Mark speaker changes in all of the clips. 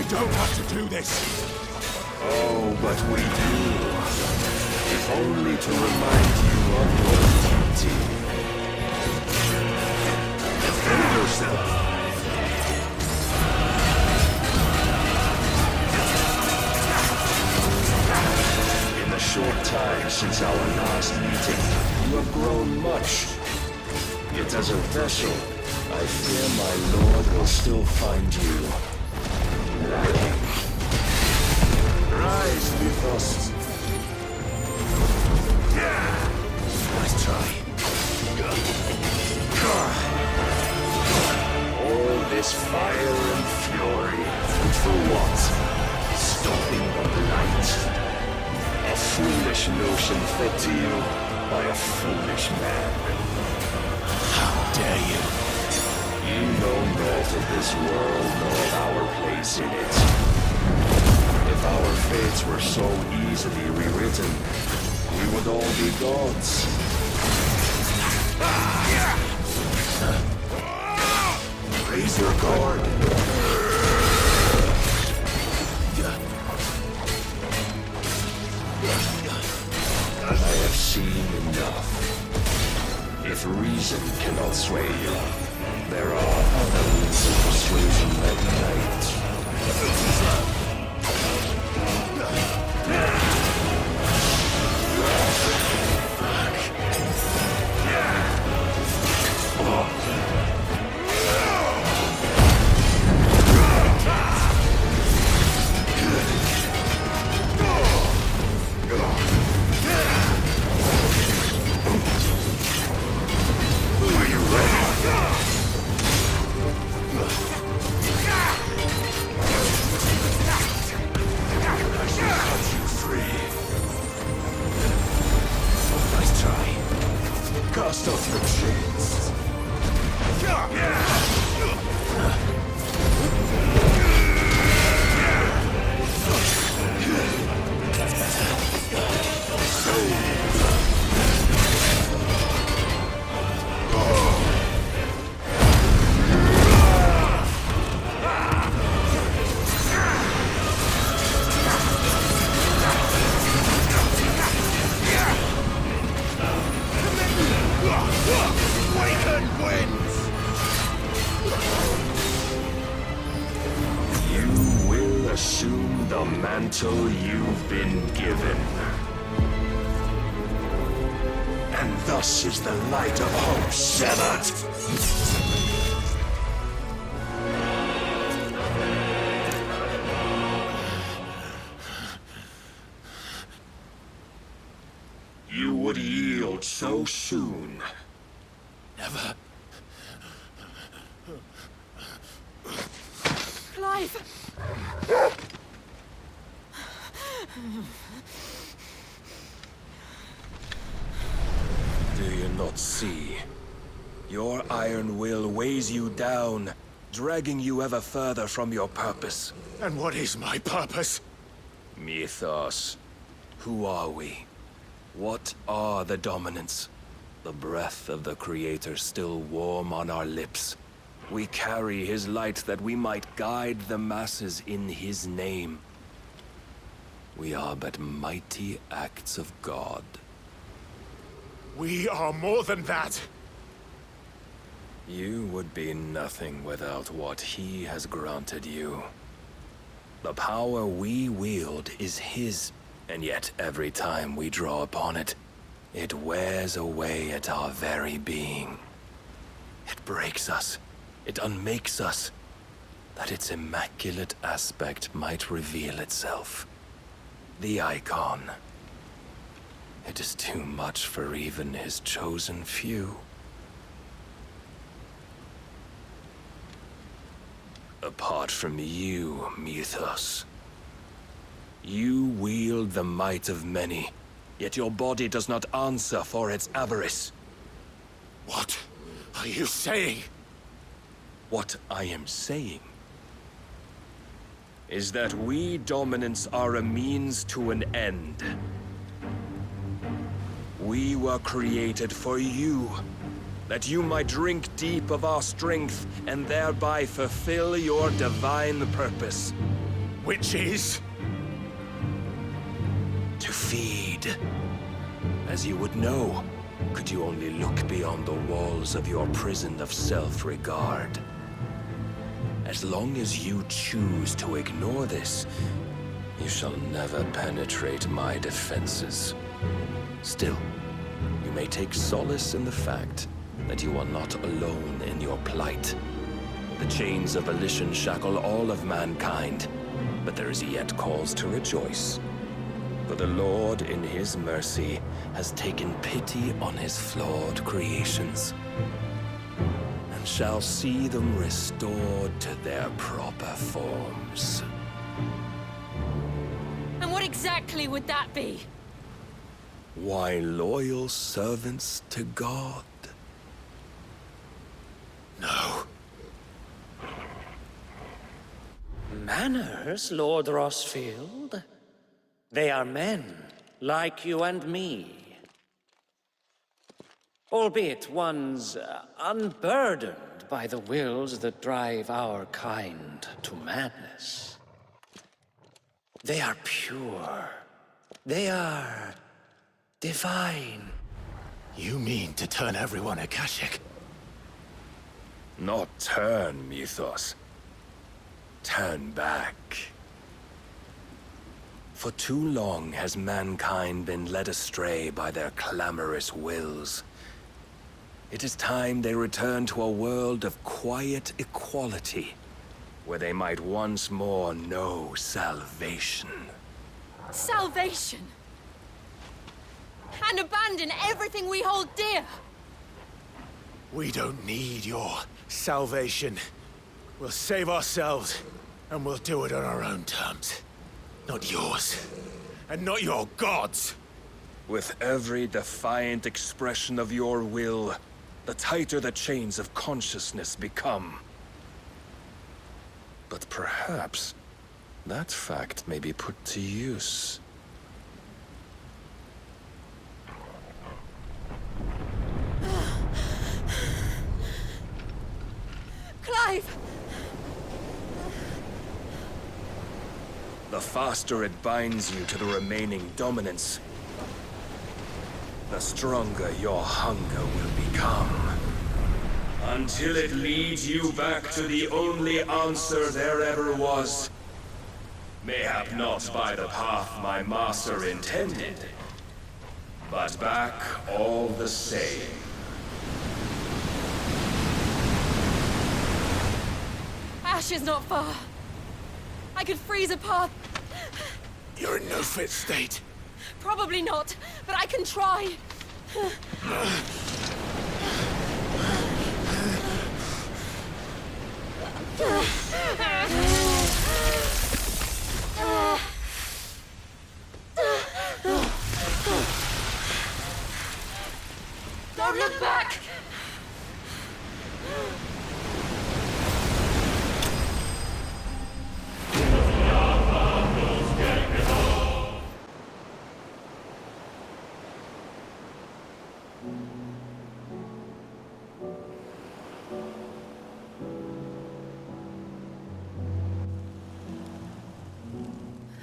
Speaker 1: don't have to do this.
Speaker 2: Oh, but we do. If only to remind you of your duty. Defend yourself! In the short time since our last meeting, you have grown much. Yet as a vessel, I fear my lord will still find you lacking. Rise, Mythos. Nice try. All this fire and fury, and for what? Stopping the light. A foolish notion fed to you by a foolish man.
Speaker 1: How dare you?
Speaker 2: You know naught of this world nor our place in it. If our fates were so easily rewritten, we would all be gods. Raise your guard. I have seen enough. If reason cannot sway you, there are other means of persuasion at night. Cast off your chains. Assume the mantle you've been given. And thus is the light of hope severed. You would yield so soon.
Speaker 1: Never.
Speaker 3: Clive!
Speaker 2: Do you not see? Your iron will weighs you down, dragging you ever further from your purpose.
Speaker 1: And what is my purpose?
Speaker 2: Mythos. Who are we? What are the dominants? The breath of the Creator still warm on our lips. We carry his light that we might guide the masses in his name. We are but mighty acts of God.
Speaker 1: We are more than that.
Speaker 2: You would be nothing without what he has granted you. The power we wield is his, and yet every time we draw upon it, it wears away at our very being. It breaks us. It unmakes us, that its immaculate aspect might reveal itself. The eikon. It is too much for even his chosen few. Apart from you, Mythos. You wield the might of many, yet your body does not answer for its avarice.
Speaker 1: What are you saying?
Speaker 2: What I am saying is that we dominants are a means to an end. We were created for you, that you might drink deep of our strength and thereby fulfill your divine purpose.
Speaker 1: Which is?
Speaker 2: To feed. As you would know, could you only look beyond the walls of your prison of self-regard. As long as you choose to ignore this, you shall never penetrate my defenses. Still, you may take solace in the fact that you are not alone in your plight. The chains of volition shackle all of mankind, but there is yet cause to rejoice. For the Lord, in his mercy, has taken pity on his flawed creations, and shall see them restored to their proper forms.
Speaker 3: And what exactly would that be?
Speaker 2: Why, loyal servants to God.
Speaker 1: No.
Speaker 4: Manners, Lord Rosfield? They are men, like you and me. Albeit ones unburdened by the wills that drive our kind to madness. They are pure. They are divine.
Speaker 1: You mean to turn everyone Akashic?
Speaker 2: Not turn, Mythos. Turn back. For too long has mankind been led astray by their clamorous wills. It is time they return to a world of quiet equality, where they might once more know salvation.
Speaker 3: Salvation! And abandon everything we hold dear!
Speaker 1: We don't need your salvation. We'll save ourselves, and we'll do it on our own terms. Not yours. And not your gods!
Speaker 2: With every defiant expression of your will, the tighter the chains of consciousness become. But perhaps that fact may be put to use.
Speaker 3: Clive!
Speaker 2: The faster it binds you to the remaining dominance, the stronger your hunger will become. Until it leads you back to the only answer there ever was. Mayhap not by the path my master intended, but back all the same.
Speaker 3: Ash is not far. I could freeze a path.
Speaker 1: You're in no fit state.
Speaker 3: Probably not, but I can try. Don't look back!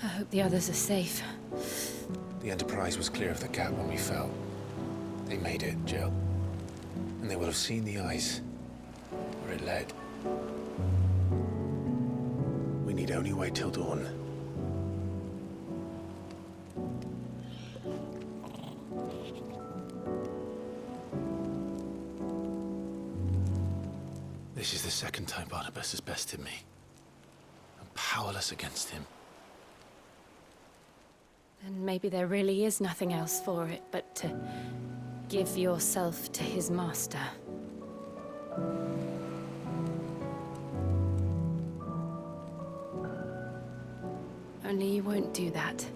Speaker 3: I hope the others are safe.
Speaker 5: The Enterprise was clear of the gap when we fell. They made it, Jill. And they will have seen the ice where it led. We need only wait till dawn.
Speaker 1: This is the second time Barnabas has bested me. I'm powerless against him.
Speaker 3: Then maybe there really is nothing else for it but to give yourself to his master. Only you won't do that.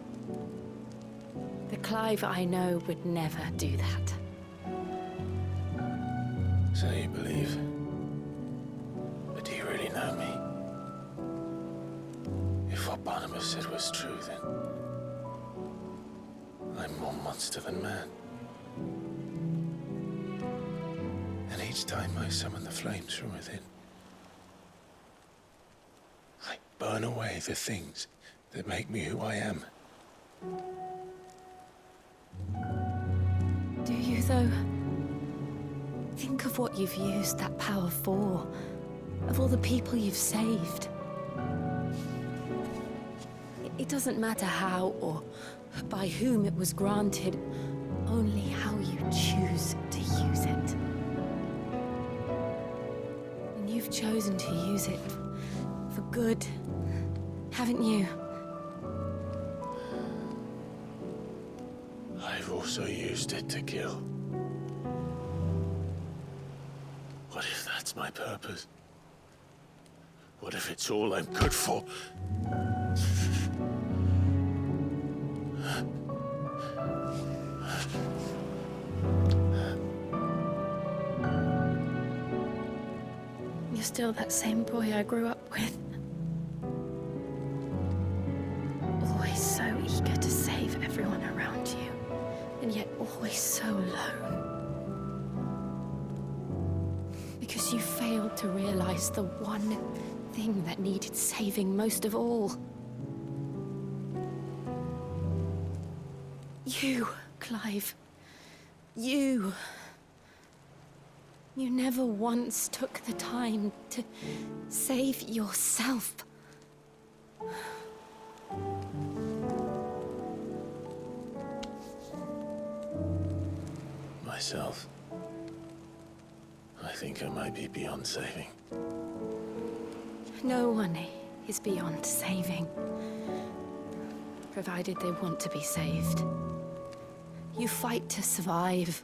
Speaker 3: The Clive I know would never do that.
Speaker 5: So you believe. But do you really know me? If what Barnabas said was true, then I'm more monster than man. And each time I summon the flames from within, I burn away the things that make me who I am.
Speaker 3: Do you, though? Think of what you've used that power for, of all the people you've saved. It doesn't matter how or by whom it was granted, only how you choose to use it. And you've chosen to use it for good, haven't you?
Speaker 1: I've also used it to kill. What if that's my purpose? What if it's all I'm good for?
Speaker 3: You're still that same boy I grew up with. Always so eager to save everyone around you, and yet always so alone. Because you failed to realize the one thing that needed saving most of all. You, Clive. You. You never once took the time to save yourself.
Speaker 1: Myself. I think I might be beyond saving.
Speaker 3: No one is beyond saving, provided they want to be saved. You fight to survive.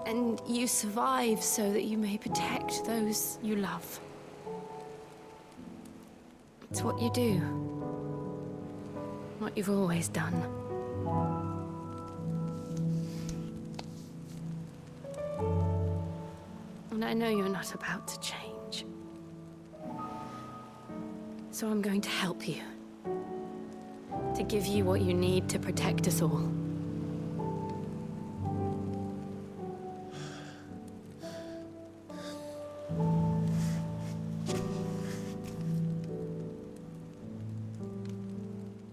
Speaker 3: And you survive so that you may protect those you love. It's what you do. What you've always done. And I know you're not about to change. So I'm going to help you. To give you what you need to protect us all.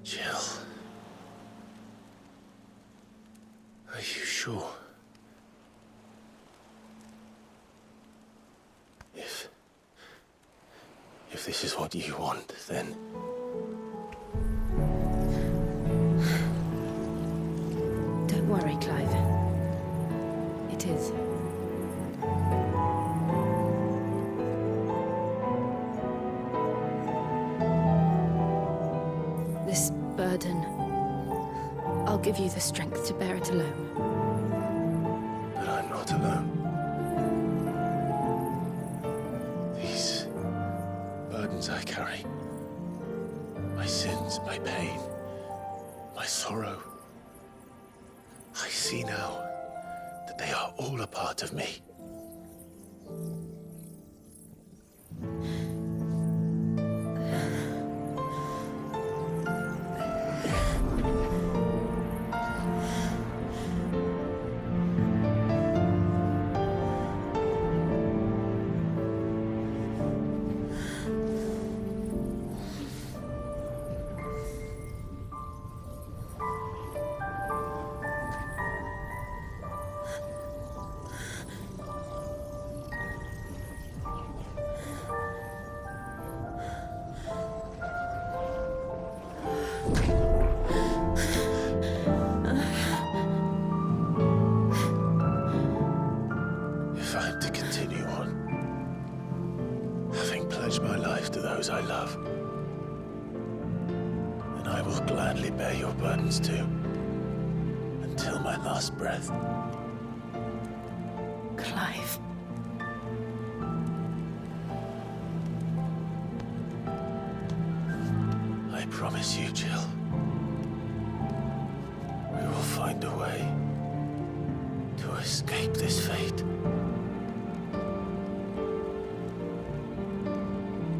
Speaker 1: Jill. Are you sure? If this is what you want, then...
Speaker 3: Don't worry, Clive. It is. This burden, I'll give you the strength to bear it alone.
Speaker 1: But I'm not alone. These burdens I carry, my sins, my pain, my sorrow, I see now that they are all a part of me. If I'm to continue on, having pledged my life to those I love, then I will gladly bear your burdens too, until my last breath.
Speaker 3: Clive.
Speaker 1: I promise you, Jill, we will find a way to escape this fate.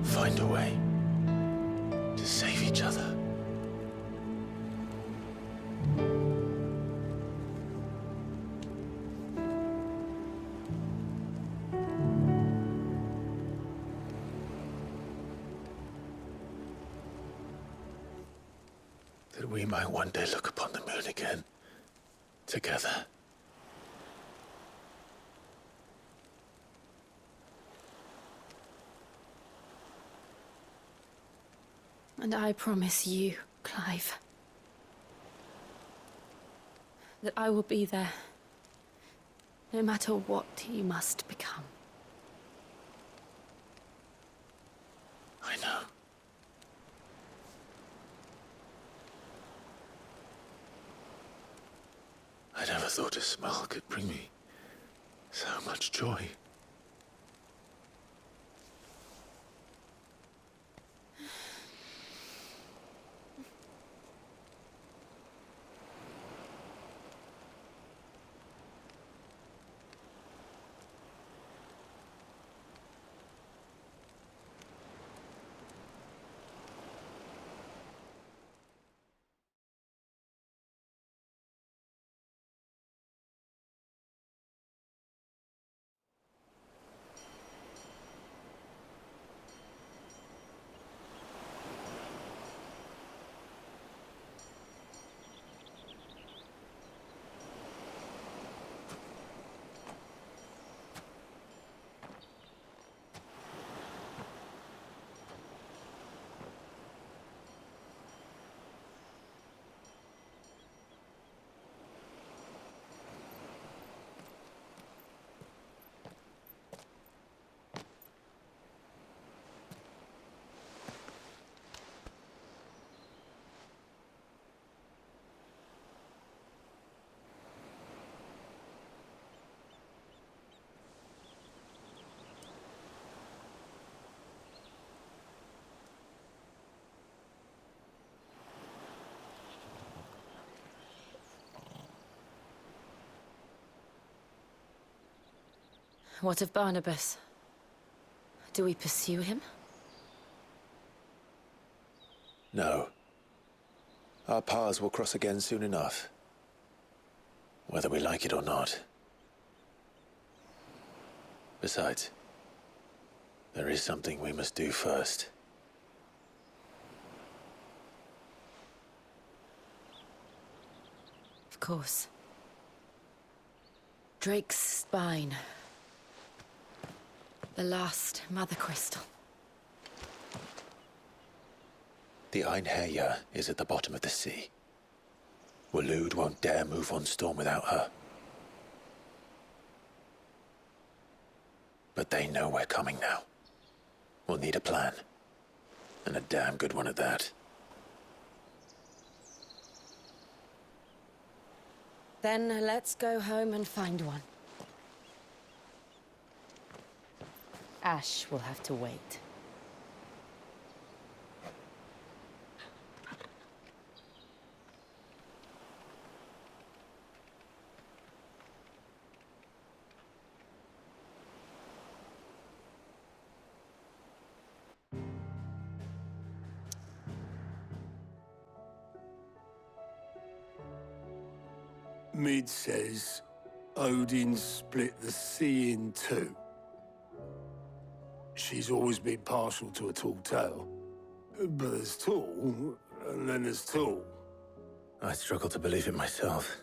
Speaker 1: Find a way to save each other.
Speaker 5: that we might one day look upon the moon again, together.
Speaker 3: And I promise you, Clive, that I will be there, no matter what you must become.
Speaker 5: I know. I never thought a smile could bring me so much joy.
Speaker 3: What of Barnabas? Do we pursue him?
Speaker 5: No. Our paths will cross again soon enough. Whether we like it or not. Besides, there is something we must do first.
Speaker 3: Of course. Drake's spine. The last mother crystal.
Speaker 5: The Einherja is at the bottom of the sea. Waloed won't dare move on storm without her. But they know we're coming now. We'll need a plan. And a damn good one at that.
Speaker 3: Then let's go home and find one. Ash will have to wait.
Speaker 6: Mid says Odin split the sea in two. She's always been partial to a tall tale. But there's tall, and then there's tall.
Speaker 5: I struggle to believe it myself.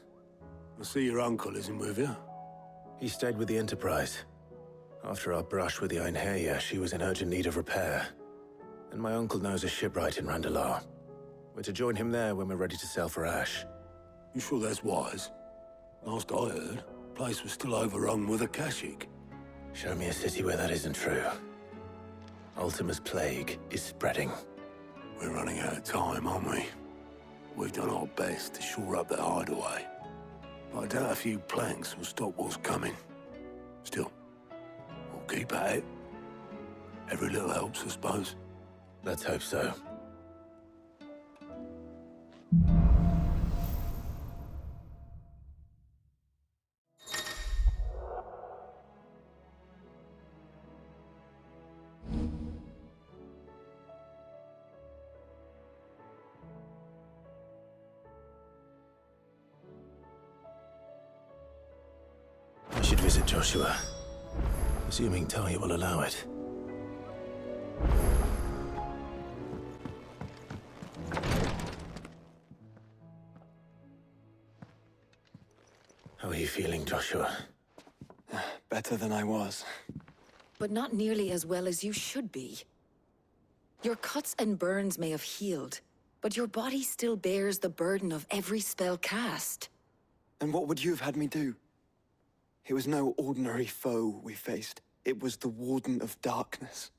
Speaker 6: I see your uncle isn't with you.
Speaker 5: He stayed with the Enterprise. After our brush with the Einherja, she was in urgent need of repair. And my uncle knows a shipwright in Randalar. We're to join him there when we're ready to sail for Ash.
Speaker 6: You sure that's wise? Last I heard, the place was still overrun with Akashic.
Speaker 5: Show me a city where that isn't true. Ultima's plague is spreading.
Speaker 6: We're running out of time, aren't we? We've done our best to shore up that hideaway. But I doubt a few planks will stop what's coming. Still, we'll keep at it. Every little helps, I suppose.
Speaker 5: Let's hope so. I should visit Joshua, assuming Tarja will allow it. How are you feeling, Joshua?
Speaker 7: Better than I was.
Speaker 8: But not nearly as well as you should be. Your cuts and burns may have healed, but your body still bears the burden of every spell cast.
Speaker 7: And what would you have had me do? It was no ordinary foe we faced. It was the Warden of Darkness.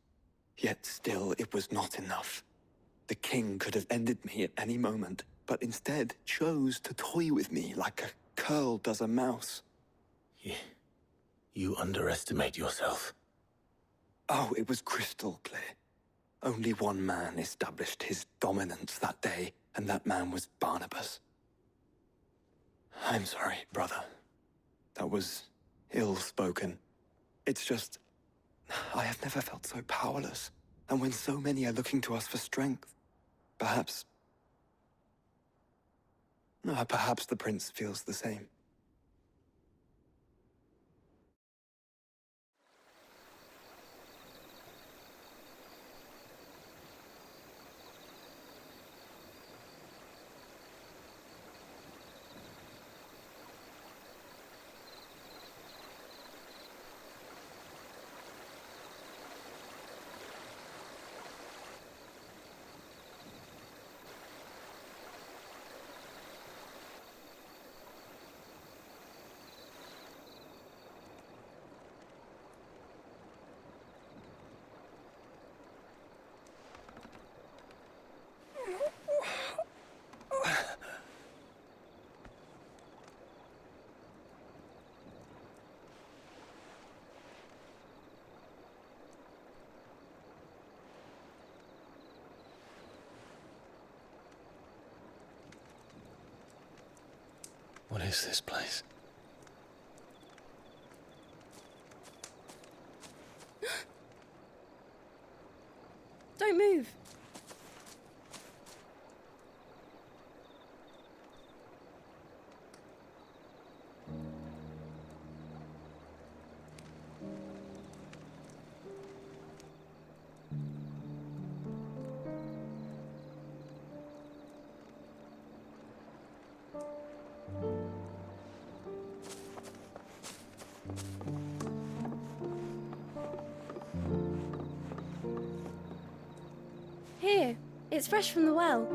Speaker 7: Yet still, it was not enough. The king could have ended me at any moment, but instead chose to toy with me like a curl does a mouse.
Speaker 5: You underestimate yourself.
Speaker 7: Oh, it was crystal clear. Only one man established his dominance that day, and that man was Barnabas. I'm sorry, brother. That was ill-spoken. It's just, I have never felt so powerless. And when so many are looking to us for strength, perhaps the prince feels the same.
Speaker 2: What is this place?
Speaker 3: Don't move. Here, it's fresh from the well.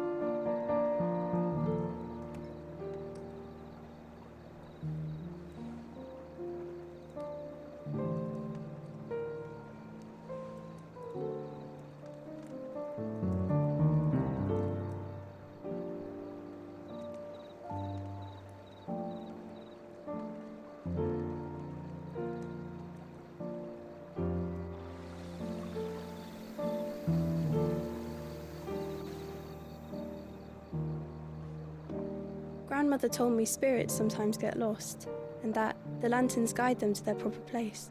Speaker 3: Grandmother told me spirits sometimes get lost, and that the lanterns guide them to their proper place.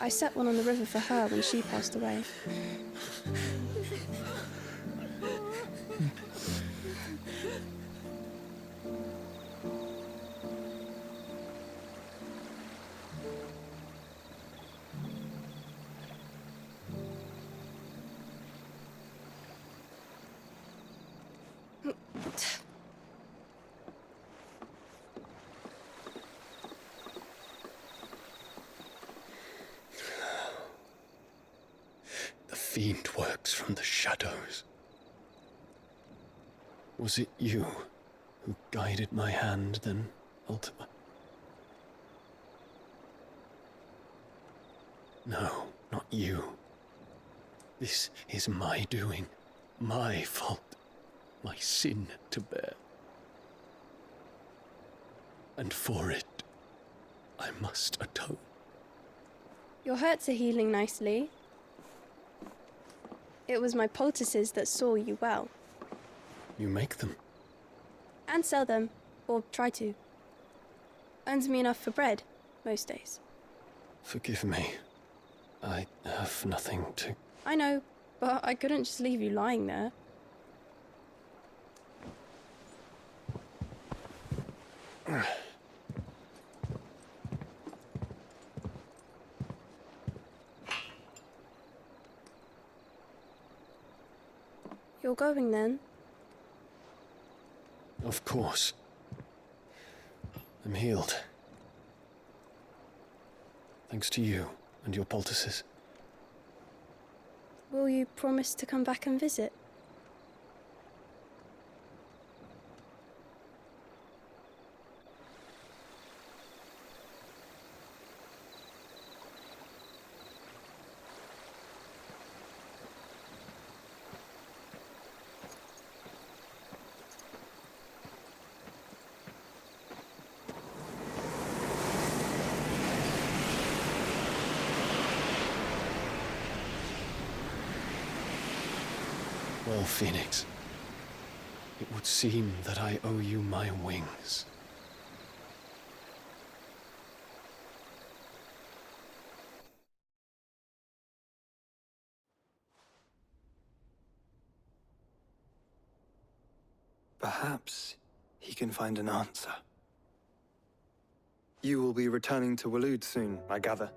Speaker 3: I set one on the river for her when she passed away.
Speaker 2: The fiend works from the shadows. Was it you who guided my hand then, Ultima? No, not you. This is my doing, my fault, my sin to bear. And for it, I must atone.
Speaker 3: Your hurts are healing nicely. It was my poultices that saw you well.
Speaker 2: You make them?
Speaker 3: And sell them, or try to. Earns me enough for bread, most days.
Speaker 2: Forgive me. I have nothing to...
Speaker 3: I know, but I couldn't just leave you lying there. You're going then?
Speaker 2: Of course.
Speaker 9: I'm healed. Thanks to you and your poultices.
Speaker 10: Will you promise to come back and visit?
Speaker 9: Well, Phoenix, it would seem that I owe you my wings.
Speaker 7: Perhaps he can find an answer. You will be returning to Waloed soon, I gather.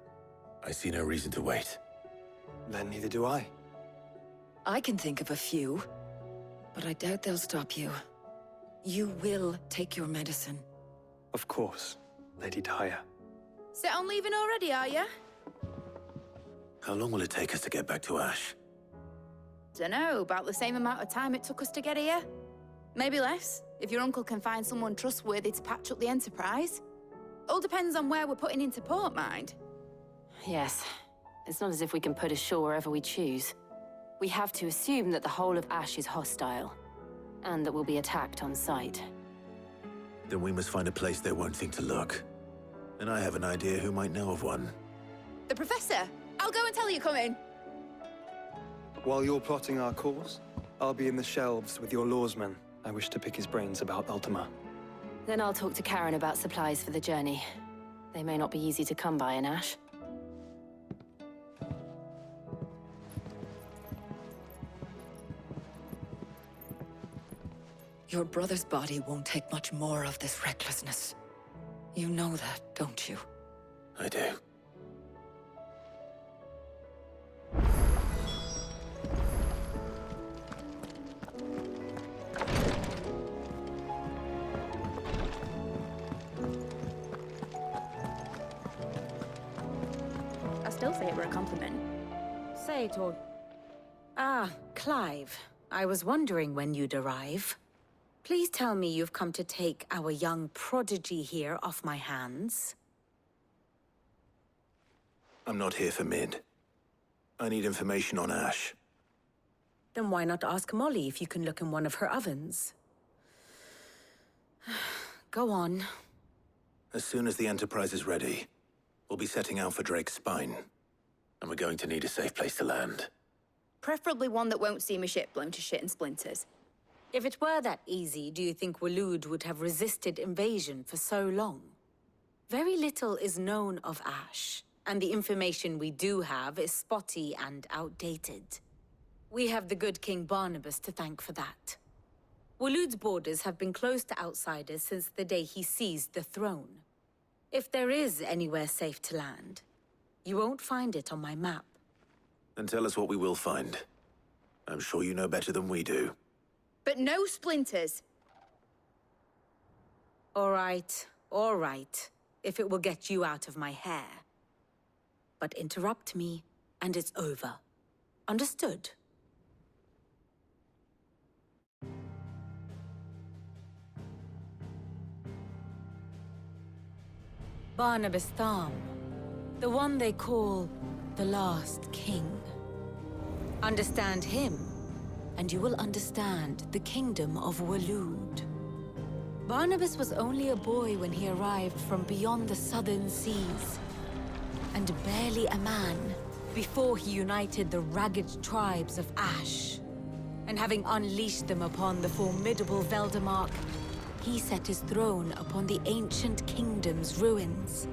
Speaker 5: I see no reason to wait.
Speaker 7: Then neither do I.
Speaker 8: I can think of a few, but I doubt they'll stop you. You will take your medicine.
Speaker 7: Of course, Lady Tarja.
Speaker 11: Set on leaving already, are you?
Speaker 5: How long will it take us to get back to Ash?
Speaker 11: Dunno, about the same amount of time it took us to get here. Maybe less, if your uncle can find someone trustworthy to patch up the Enterprise. All depends on where we're putting into port, mind.
Speaker 3: Yes. It's not as if we can put ashore wherever we choose. We have to assume that the whole of Ash is hostile, and that we'll be attacked on sight.
Speaker 5: Then we must find a place they won't think to look. And I have an idea who might know of one.
Speaker 11: The Professor! I'll go and tell you coming!
Speaker 7: While you're plotting our course, I'll be in the shelves with your lawsman. I wish to pick his brains about Ultima.
Speaker 3: Then I'll talk to Karen about supplies for the journey. They may not be easy to come by in Ash.
Speaker 8: Your brother's body won't take much more of this recklessness. You know that, don't you?
Speaker 5: I do.
Speaker 11: I still say it were a compliment.
Speaker 12: Say it all. Ah, Clive. I was wondering when you'd arrive. Please tell me you've come to take our young prodigy here off my hands.
Speaker 5: I'm not here for Mid. I need information on Ash.
Speaker 12: Then why not ask Molly if you can look in one of her ovens? Go on.
Speaker 5: As soon as the Enterprise is ready, we'll be setting out for Drake's Spine. And we're going to need a safe place to land.
Speaker 11: Preferably one that won't see my ship blown to shit and splinters.
Speaker 12: If it were that easy, do you think Waloed would have resisted invasion for so long? Very little is known of Ash, and the information we do have is spotty and outdated. We have the good King Barnabas to thank for that. Waloed's borders have been closed to outsiders since the day he seized the throne. If there is anywhere safe to land, you won't find it on my map.
Speaker 5: Then tell us what we will find. I'm sure you know better than we do.
Speaker 11: But no splinters!
Speaker 12: All right, if it will get you out of my hair. But interrupt me, and it's over. Understood? Barnabas Tham, the one they call the Last King. Understand him, and you will understand the kingdom of Waloed. Barnabas was only a boy when he arrived from beyond the southern seas, and barely a man before he united the ragged tribes of Ash. And having unleashed them upon the formidable Veldemark, he set his throne upon the ancient kingdom's ruins.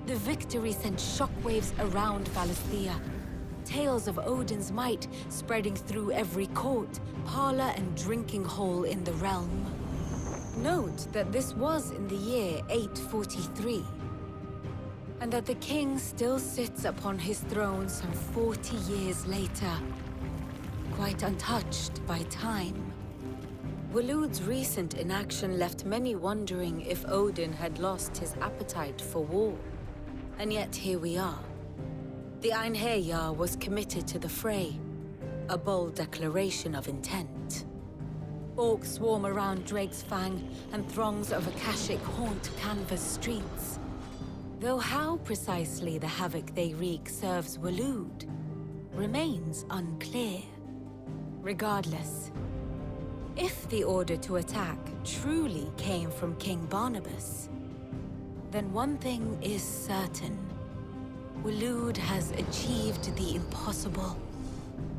Speaker 12: The victory sent shockwaves around Valisthea, tales of Odin's might spreading through every court, parlor, and drinking hole in the realm. Note that this was in the year 843, and that the king still sits upon his throne some 40 years later, quite untouched by time. Waloed's recent inaction left many wondering if Odin had lost his appetite for war. And yet here we are. The Einherjar was committed to the fray, a bold declaration of intent. Orcs swarm around Drake's Fang, and throngs of Akashic haunt canvas streets. Though how precisely the havoc they wreak serves Waloed remains unclear. Regardless, if the order to attack truly came from King Barnabas, then one thing is certain. Waloed has achieved the impossible,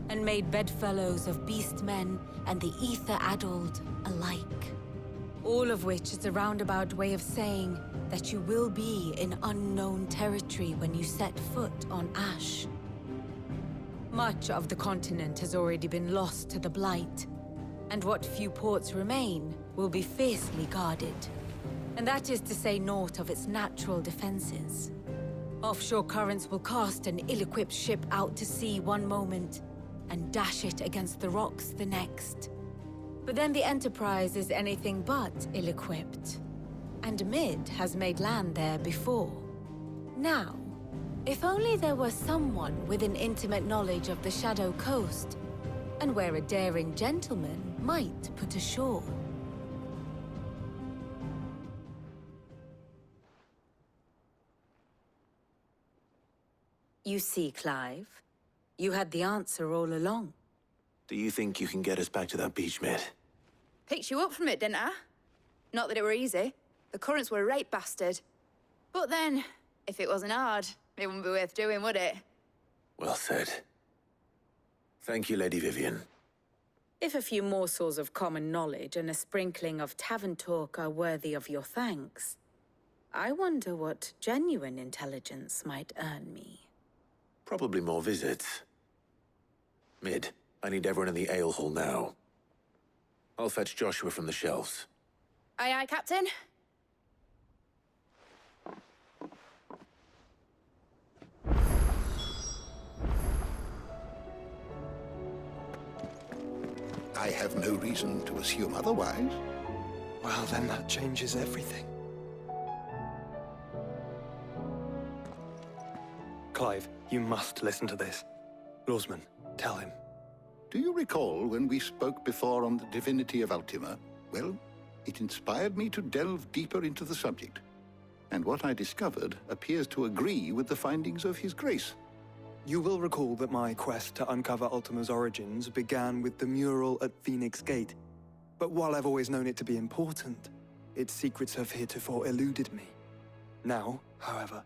Speaker 12: and made bedfellows of beastmen and the ether-addled alike. All of which is a roundabout way of saying that you will be in unknown territory when you set foot on Ash. Much of the continent has already been lost to the Blight, and what few ports remain will be fiercely guarded. And that is to say naught of its natural defenses. Offshore currents will cast an ill-equipped ship out to sea one moment, and dash it against the rocks the next. But then the Enterprise is anything but ill-equipped. And Mid has made land there before. Now, if only there were someone with an intimate knowledge of the Shadow Coast, and where a daring gentleman might put ashore. You see, Clive, you had the answer all along.
Speaker 5: Do you think you can get us back to that beach, Mid?
Speaker 11: Picked you up from it, didn't I? Not that it were easy. The currents were a right bastard. But then, if it wasn't hard, it wouldn't be worth doing, would it?
Speaker 5: Well said. Thank you, Lady Vivian.
Speaker 12: If a few morsels of common knowledge and a sprinkling of tavern talk are worthy of your thanks, I wonder what genuine intelligence might earn me.
Speaker 5: Probably more visits. Mid, I need everyone in the ale hall now. I'll fetch Joshua from the shelves.
Speaker 11: Aye, aye, Captain.
Speaker 13: I have no reason to assume otherwise.
Speaker 7: Well, then that changes everything. Clive, you must listen to this. Lawsman, tell him.
Speaker 13: Do you recall when we spoke before on the divinity of Ultima? Well, it inspired me to delve deeper into the subject. And what I discovered appears to agree with the findings of His Grace.
Speaker 7: You will recall that my quest to uncover Ultima's origins began with the mural at Phoenix Gate. But while I've always known it to be important, its secrets have heretofore eluded me. Now, however,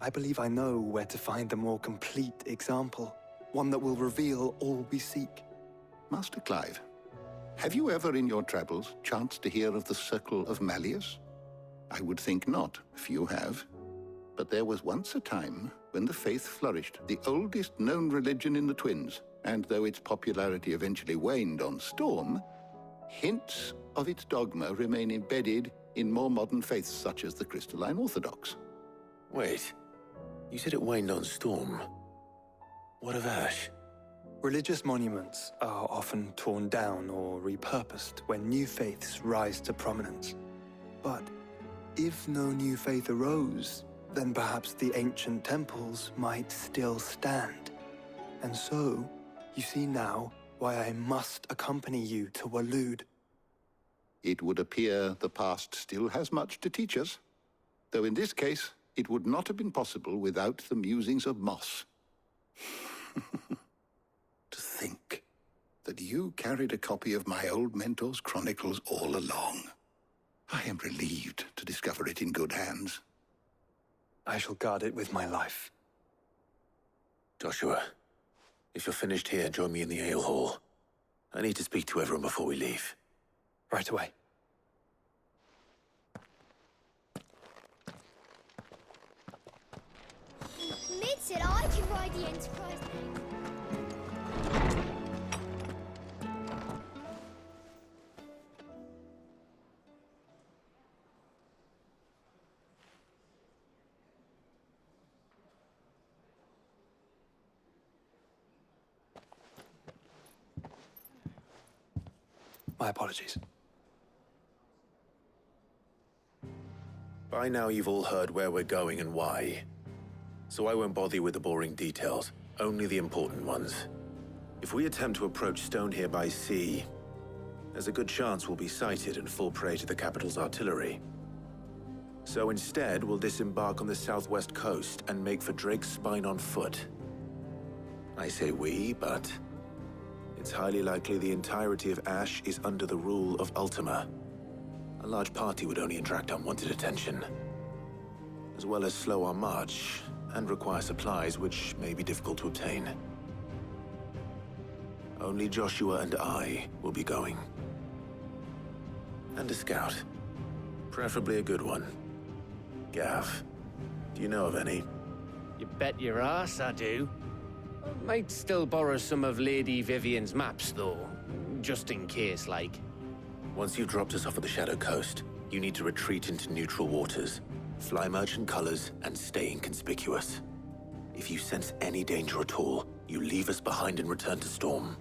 Speaker 7: I believe I know where to find the more complete example, one that will reveal all we seek.
Speaker 13: Master Clive, have you ever in your travels chanced to hear of the Circle of Malleus? I would think not, if you have. But there was once a time when the faith flourished, the oldest known religion in the Twins, and though its popularity eventually waned on Storm, hints of its dogma remain embedded in more modern faiths such as the Crystalline Orthodox.
Speaker 5: Wait, you said it waned on Storm. What of Ash?
Speaker 7: Religious monuments are often torn down or repurposed when new faiths rise to prominence. But if no new faith arose, then perhaps the ancient temples might still stand. And so, you see now why I must accompany you to Waloed.
Speaker 13: It would appear the past still has much to teach us, though in this case, it would not have been possible without the musings of Moss. To think that you carried a copy of my old mentor's chronicles all along. I am relieved to discover it in good hands.
Speaker 7: I shall guard it with my life.
Speaker 5: Joshua, if you're finished here, join me in the ale hall. I need to speak to everyone before we leave.
Speaker 7: Right away.
Speaker 14: Mid said I can ride the Enterprise now.
Speaker 7: My apologies.
Speaker 5: By now you've all heard where we're going and why. So I won't bother you with the boring details, only the important ones. If we attempt to approach Stone here by sea, there's a good chance we'll be sighted and fall prey to the capital's artillery. So instead, we'll disembark on the southwest coast and make for Drake's Spine on foot. I say we, but it's highly likely the entirety of Ash is under the rule of Ultima. A large party would only attract unwanted attention, as well as slow our march and require supplies which may be difficult to obtain. Only Joshua and I will be going. And a scout. Preferably a good one. Gav, do you know of any?
Speaker 15: You bet your ass I do. I might still borrow some of Lady Vivian's maps, though. Just in case, like.
Speaker 5: Once you've dropped us off at the Shadow Coast, you need to retreat into neutral waters, fly merchant colors, and stay inconspicuous. If you sense any danger at all, you leave us behind and return to Storm.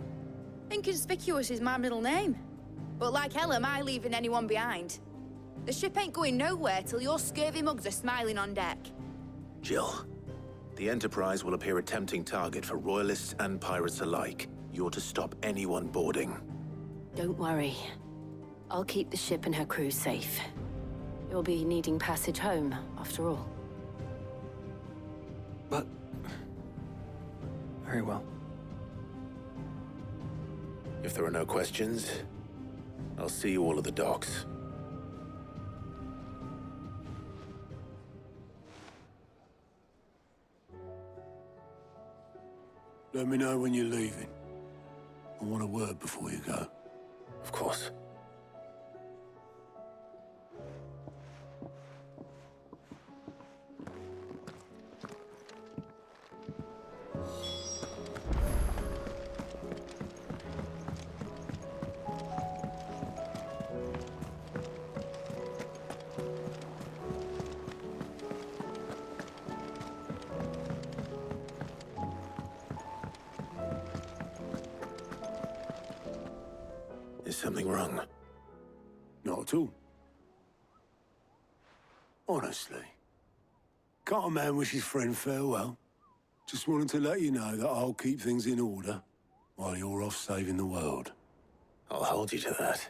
Speaker 11: Inconspicuous is my middle name. But like hell am I leaving anyone behind. The ship ain't going nowhere till your scurvy mugs are smiling on deck.
Speaker 5: Jill, the Enterprise will appear a tempting target for royalists and pirates alike. You're to stop anyone boarding.
Speaker 3: Don't worry. I'll keep the ship and her crew safe. You'll be needing passage home, after all.
Speaker 9: But... very well.
Speaker 5: If there are no questions, I'll see you all at the docks.
Speaker 6: Let me know when you're leaving. I want a word before you go.
Speaker 5: Of course. Is something wrong?
Speaker 6: Not at all. Honestly. Can't a man wish his friend farewell? Just wanted to let you know that I'll keep things in order while you're off saving the world.
Speaker 5: I'll hold you to that.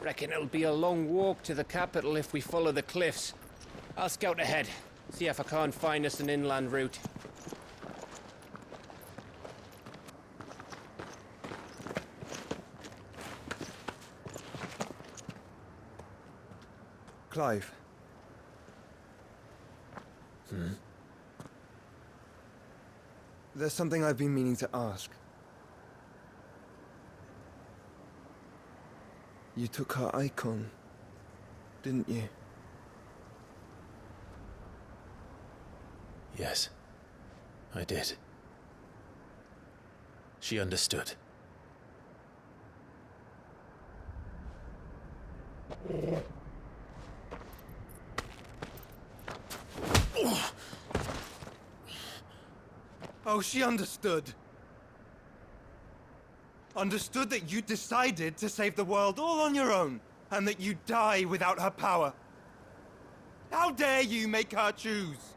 Speaker 15: Reckon it'll be a long walk to the capital if we follow the cliffs. I'll scout ahead, see if I can't find us an inland route.
Speaker 16: Clive. There's something I've been meaning to ask. You took her eikon, didn't you?
Speaker 5: Yes, I did. She understood.
Speaker 16: Oh, she understood. Understood that you decided to save the world all on your own, and that you'd die without her power. How dare you make her choose?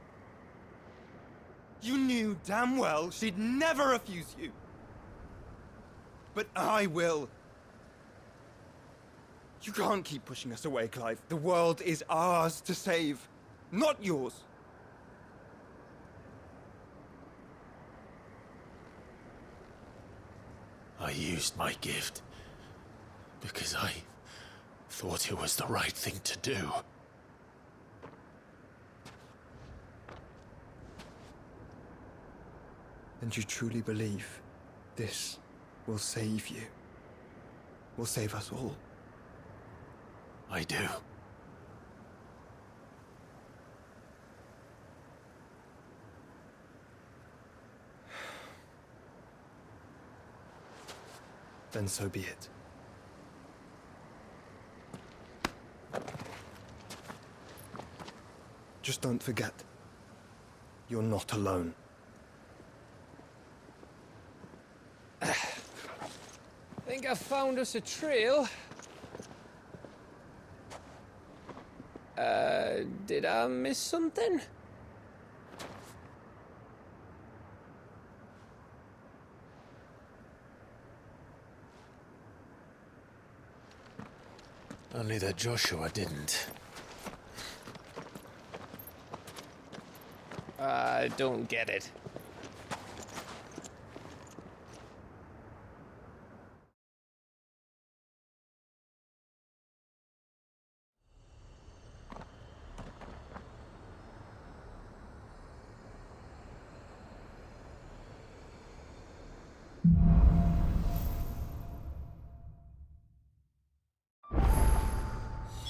Speaker 16: You knew damn well she'd never refuse you. But I will. You can't keep pushing us away, Clive. The world is ours to save, not yours.
Speaker 1: I used my gift because I thought it was the right thing to do.
Speaker 7: And you truly believe this will save you? Will save us all?
Speaker 1: I do.
Speaker 7: Then so be it. Just don't forget, you're not alone.
Speaker 15: I think I found us a trail. Did I miss something?
Speaker 5: Only that Joshua didn't.
Speaker 15: I don't get it.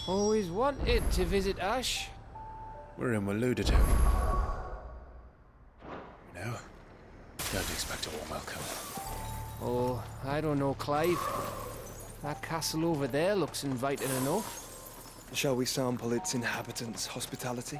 Speaker 15: Always wanted to visit Ash.
Speaker 5: We're in Waloed. You know, don't expect a warm welcome.
Speaker 15: Oh, I don't know, Clive. That castle over there looks inviting enough.
Speaker 7: Shall we sample its inhabitants' hospitality?